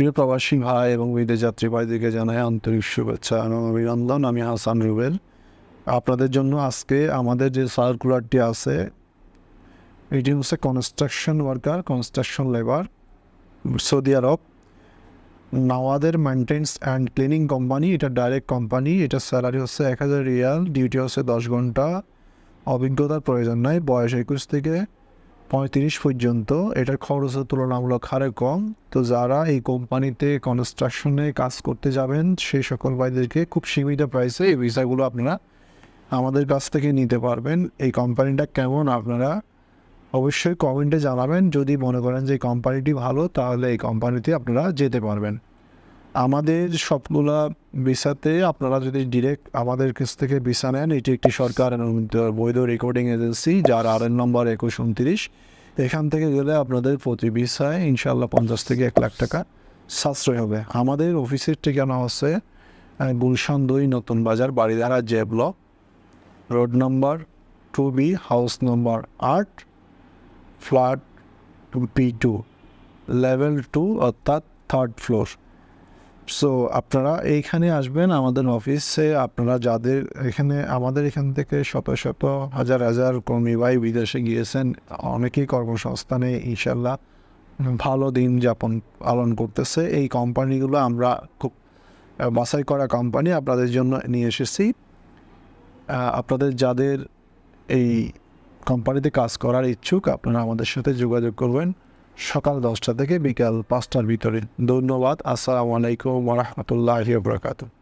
প্রিয় প্রবাসী ভাই এবং বিদেশ যাত্রী ভাইদেরকে জানাই আন্তরিক শুভেচ্ছা এবং অভিনন্দন। আমি হাসান রুবেল। আপনাদের জন্য আজকে আমাদের যে সার্কুলারটি আছে এটি হচ্ছে construction worker, construction labour, Saudi Arab, নওয়াদের মেনটেন্স অ্যান্ড ক্লিনিং কোম্পানি। এটা ডাইরেক্ট কোম্পানি। এটা স্যালারি হচ্ছে 1000 রিয়াল, ডিউটি হচ্ছে 10 ঘন্টা, অভিজ্ঞতার প্রয়োজন নাই, বয়স 21 থেকে 35 পর্যন্ত। এটার খরচের তুলনামূলক হারে কম। তো যারা এই কোম্পানিতে কনস্ট্রাকশনে কাজ করতে যাবেন সেই সকল ভাইদেরকে খুব সীমিত প্রাইসে এই ভিসাগুলো আপনারা আমাদের কাছ থেকে নিতে পারবেন। এই কোম্পানিটা কেমন আপনারা অবশ্যই কমেন্টে জানাবেন। যদি মনে করেন যে এই কোম্পানিটি ভালো তাহলে এই কোম্পানিতে আপনারা যেতে পারবেন। আমাদের সবগুলা ভিসাতে আপনারা যদি ডিরেক্ট আমাদের কাছ থেকে ভিসা নেন, এটি একটি সরকার অনুমোদিত বৈধ রেকর্ডিং এজেন্সি যার RN নম্বর 2129। এখান থেকে গেলে আপনাদের প্রতি ভিসায় ইনশাল্লাহ 50 থেকে 1 লাখ টাকা সাশ্রয় হবে। আমাদের অফিসের ঠিকানা হচ্ছে গুলশান 2 নতুন বাজার, Baridhara J block, road number 2B, house নম্বর 8, ফ্ল্যাট P2, লেভেল 2 অর্থাৎ 3rd ফ্লোর। সো আপনারা এইখানে আসবেন আমাদের অফিসে। আপনারা যাদের আমাদের এখান থেকে শত শত হাজার হাজার কর্মী ভাই বিদেশে গিয়েছেন, অনেকেই কর্মসংস্থানে ইনশাল্লাহ ভালো দিন যাপন পালন করতেছে। এই কোম্পানিগুলো আমরা খুব বাছাই করা কোম্পানি আপনাদের জন্য নিয়ে এসেছি। আপনাদের যাদের এই কোম্পানিতে কাজ করার ইচ্ছুক আপনারা আমাদের সাথে যোগাযোগ করবেন সকাল 10টা থেকে বিকাল 5টার ভিতরে। ধন্যবাদ। আসসালামু আলাইকুম ওয়া রাহমাতুল্লাহি ওয়া বারাকাতুহু।